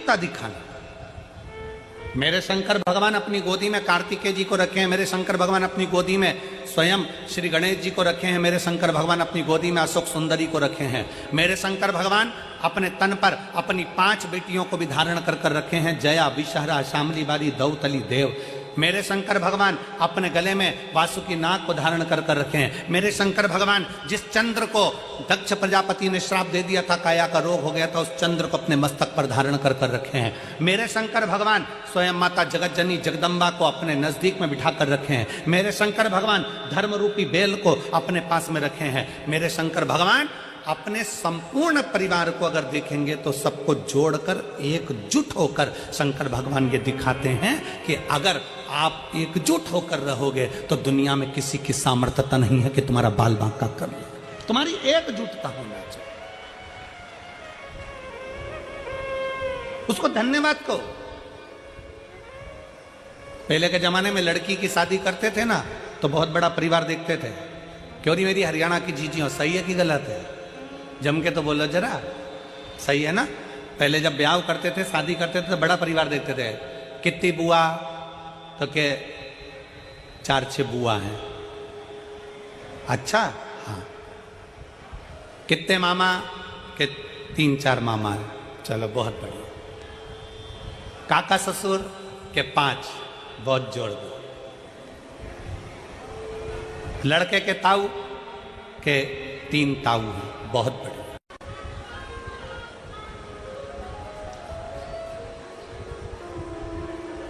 एकजुटता दिखाना। मेरे शंकर भगवान अपनी गोदी में कार्तिकेय जी को रखे हैं, मेरे शंकर भगवान अपनी गोदी में स्वयं श्री गणेश जी को रखे हैं, मेरे शंकर भगवान अपनी गोदी में अशोक सुंदरी को रखे हैं, मेरे शंकर भगवान अपने तन पर अपनी 5 बेटियों को भी धारण कर कर रखे हैं, जया, विषहरा, शामली बाली, दौतली, देव। मेरे शंकर भगवान अपने गले में वासुकी नाग को धारण कर कर रखे हैं। मेरे शंकर भगवान जिस चंद्र को दक्ष प्रजापति ने श्राप दे दिया था, काया का रोग हो गया था, उस चंद्र को अपने मस्तक पर धारण कर कर रखे हैं। मेरे शंकर भगवान स्वयं माता जगतजननी जगदम्बा को अपने नजदीक में बिठा कर रखे हैं। मेरे शंकर भगवान धर्म रूपी बेल को अपने पास में रखे हैं। मेरे शंकर भगवान अपने संपूर्ण परिवार को अगर देखेंगे तो सबको जोड़कर एकजुट होकर शंकर भगवान ये दिखाते हैं कि अगर आप एकजुट होकर रहोगे तो दुनिया में किसी की सामर्थ्यता नहीं है कि तुम्हारा बाल बांका कर ले। तुम्हारी एकजुटता होना चाहिए। उसको धन्यवाद कहो। पहले के जमाने में लड़की की शादी करते थे ना तो बहुत बड़ा परिवार देखते थे। क्यों नहीं मेरी हरियाणा की जीजियों, सही है कि गलत है? जम के तो बोलो जरा, सही है ना? पहले जब ब्याह करते थे, शादी करते थे तो बड़ा परिवार देखते थे। कितनी बुआ? तो के 4-6 बुआ हैं। अच्छा, हाँ। कितने मामा? के 3-4 मामा हैं। चलो बहुत बढ़िया। काका ससुर? के 5, बहुत जोड़ दो। लड़के के ताऊ? के 3 ताऊ हैं, बहुत बढ़िया।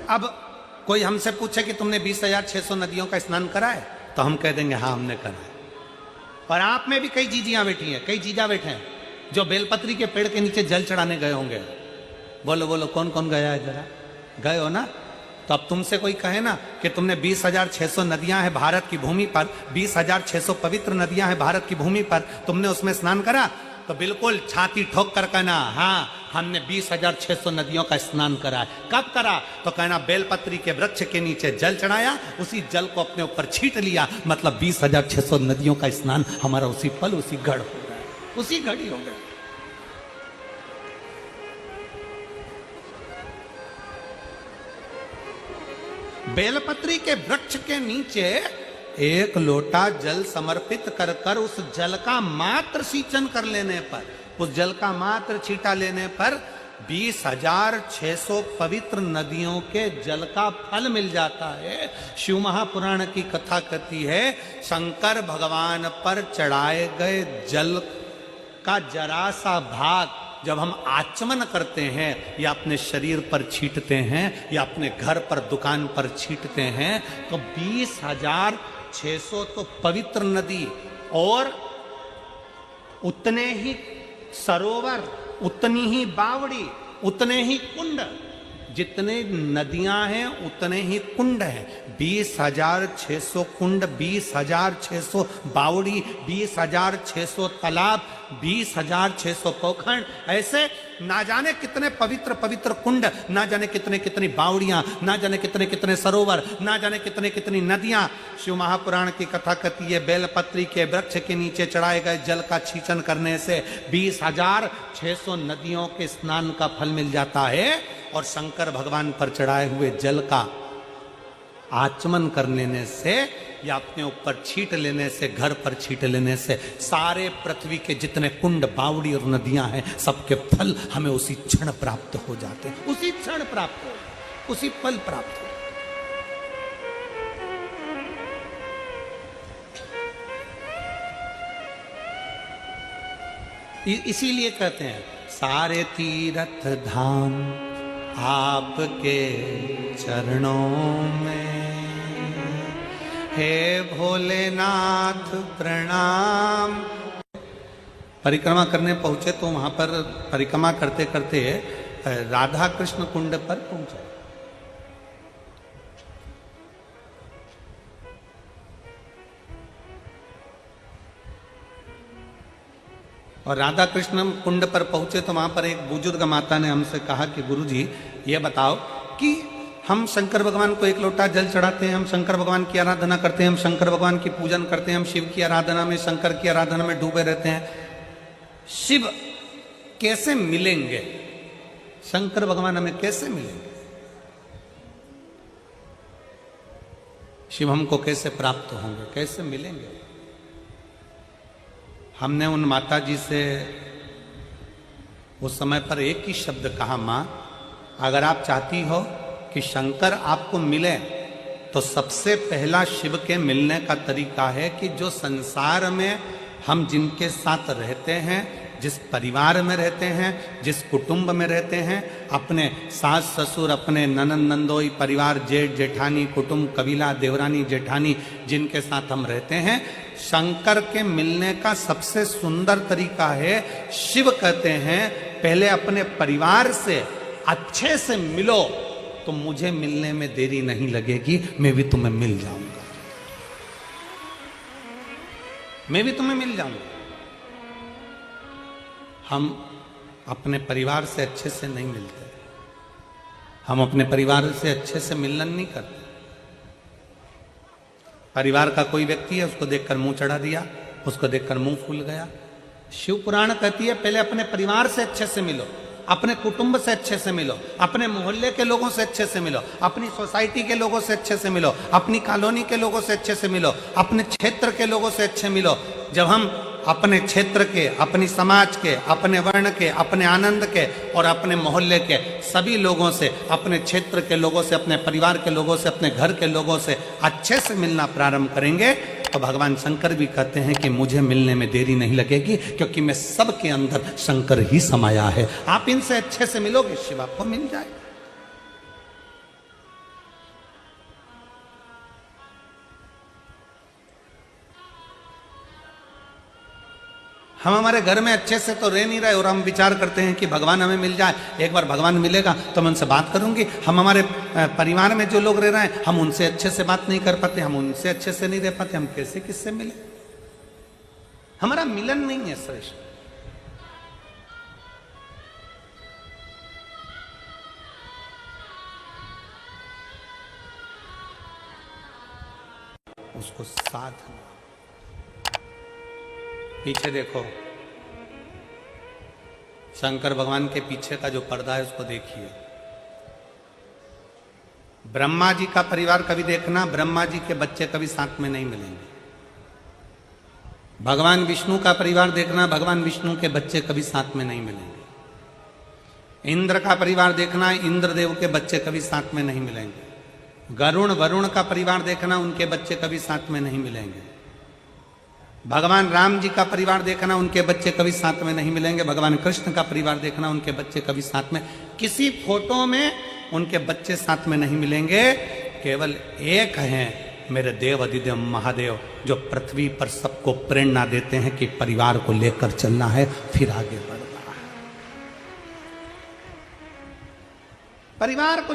अब कोई हमसे पूछे कि तुमने 20,600 नदियों का स्नान करा है, तो हम कह देंगे हाँ हमने करा है। और आप में भी कई जीजियां बैठी हैं, कई जीजा बैठे हैं जो बेलपत्री के पेड़ के नीचे जल चढ़ाने गए होंगे। बोलो बोलो कौन कौन गया है? जरा गए हो ना? तो अब तुमसे कोई कहे ना कि तुमने 20,600 नदियां हैं भारत की भूमि पर, 20,600 पवित्र नदियां हैं भारत की भूमि पर, तुमने उसमें स्नान करा? तो बिल्कुल छाती ठोक कर कहना हाँ हमने 20,600 नदियों का स्नान करा है। कब करा? तो कहना बेलपत्री के वृक्ष के नीचे जल चढ़ाया, उसी जल को अपने ऊपर छीट लिया, मतलब 20,600 नदियों का स्नान हमारा उसी पल उसी घड़ हो गया, उसी घड़ी हो गया। बेलपत्री के वृक्ष के नीचे 1 लोटा जल समर्पित कर कर उस जल का मात्र सींचन कर लेने पर, उस जल का मात्र छींटा लेने पर 20,600 पवित्र नदियों के जल का फल मिल जाता है। शिव महापुराण की कथा कहती है शंकर भगवान पर चढ़ाए गए जल का जरा सा भाग जब हम आचमन करते हैं या अपने शरीर पर छींटते हैं या अपने घर पर दुकान पर छींटते हैं तो 20,600 तो पवित्र नदी और उतने ही सरोवर, उतनी ही बावड़ी, उतने ही कुंड, जितने नदियां हैं उतने ही कुंड हैं। 20,600 कुंड, 20,600 बावड़ी, 20,600 तालाब, 20,600 पोखर, ऐसे ना जाने कितने पवित्र पवित्र कुंड, ना जाने कितने कितनी बावड़ियां, ना जाने कितने कितने सरोवर, ना जाने कितने कितनी नदियां। शिव महापुराण की कथा कहती है बेलपत्री के वृक्ष के नीचे चढ़ाए गए जल का छींचन करने से 20,600 नदियों के स्नान का फल मिल जाता है और शंकर भगवान पर चढ़ाए हुए जल का आचमन कर लेने से या अपने ऊपर छींट लेने से, घर पर छींट लेने से सारे पृथ्वी के जितने कुंड, बावड़ी और नदियां हैं सबके फल हमें उसी क्षण प्राप्त हो जाते हैं, उसी क्षण प्राप्त हो, उसी पल प्राप्त हो। इसीलिए कहते हैं सारे तीर्थ धाम आपके चरणों में, हे भोलेनाथ प्रणाम। परिक्रमा करने पहुंचे तो वहां पर परिक्रमा करते करते राधा कृष्ण कुंड पर पहुंचे। और राधा कृष्ण कुंड पर पहुंचे तो वहां पर एक बुजुर्ग माता ने हमसे कहा कि गुरुजी ये बताओ कि हम शंकर भगवान को 1 लोटा जल चढ़ाते हैं, हम शंकर भगवान की आराधना करते हैं, हम शंकर भगवान की पूजन करते हैं, हम शिव की आराधना में, शंकर की आराधना में डूबे रहते हैं, शिव कैसे मिलेंगे? शंकर भगवान हमें कैसे मिलेंगे? शिव हमको कैसे प्राप्त होंगे, कैसे मिलेंगे? हमने उन माता जी से उस समय पर एक ही शब्द कहा, मां अगर आप चाहती हो कि शंकर आपको मिले तो सबसे पहला शिव के मिलने का तरीका है कि जो संसार में हम जिनके साथ रहते हैं, जिस परिवार में रहते हैं, जिस कुटुंब में रहते हैं, अपने सास ससुर, अपने ननंद नंदोई, परिवार, जेठ जेठानी, कुटुंब, कबीला, देवरानी जेठानी, जिनके साथ हम रहते हैं, शंकर के मिलने का सबसे सुंदर तरीका है, शिव कहते हैं पहले अपने परिवार से अच्छे से मिलो तो मुझे मिलने में देरी नहीं लगेगी, मैं भी तुम्हें मिल जाऊंगा, मैं भी तुम्हें मिल जाऊंगा। हम अपने परिवार से अच्छे से नहीं मिलते, हम अपने परिवार से अच्छे से मिलन नहीं करते। परिवार का कोई व्यक्ति है, उसको देखकर मुंह चढ़ा दिया, उसको देखकर मुंह फूल गया। शिव पुराण कहती है पहले अपने परिवार से अच्छे से मिलो, अपने कुटुंब से अच्छे से मिलो, अपने मोहल्ले के लोगों से अच्छे से मिलो, अपनी सोसाइटी के लोगों से अच्छे से मिलो, अपनी कॉलोनी के लोगों से अच्छे से मिलो, अपने क्षेत्र के लोगों से अच्छे मिलो। जब हम अपने क्षेत्र के, अपनी समाज के, अपने वर्ण के, अपने आनंद के और अपने मोहल्ले के सभी लोगों से, अपने क्षेत्र के लोगों से, अपने परिवार के लोगों से, अपने घर के लोगों से अच्छे से मिलना प्रारंभ करेंगे तो भगवान शंकर भी कहते हैं कि मुझे मिलने में देरी नहीं लगेगी, क्योंकि मैं सबके अंदर शंकर ही समाया है। आप इनसे अच्छे से मिलोगे, शिव आपको मिल जाएगा। हम हमारे घर में अच्छे से तो रह नहीं रहे और हम विचार करते हैं कि भगवान हमें मिल जाए, एक बार भगवान मिलेगा तो मैं उनसे बात करूंगी। हम हमारे परिवार में जो लोग रह रहे हैं, हम उनसे अच्छे से बात नहीं कर पाते, हम उनसे अच्छे से नहीं रह पाते, हम कैसे किससे मिले? हमारा मिलन नहीं है श्रेष्ठ। उसको साथ पीछे देखो, शंकर भगवान के पीछे का जो पर्दा है उसको देखिए। ब्रह्मा जी का परिवार कभी देखना, ब्रह्मा जी के बच्चे कभी साथ में नहीं मिलेंगे। भगवान विष्णु का परिवार देखना, भगवान विष्णु के बच्चे कभी साथ में नहीं मिलेंगे। इंद्र का परिवार देखना, इंद्रदेव के बच्चे कभी साथ में नहीं मिलेंगे। गरुण, वरुण का परिवार देखना, उनके बच्चे कभी साथ में नहीं मिलेंगे। भगवान राम जी का परिवार देखना, उनके बच्चे कभी साथ में नहीं मिलेंगे। भगवान कृष्ण का परिवार देखना, उनके बच्चे कभी साथ में, किसी फोटो में उनके बच्चे साथ में नहीं मिलेंगे। केवल एक हैं मेरे देव अधिदेव महादेव, जो पृथ्वी पर सबको प्रेरणा देते हैं कि परिवार को लेकर चलना है, फिर आगे बढ़ना है। परिवार को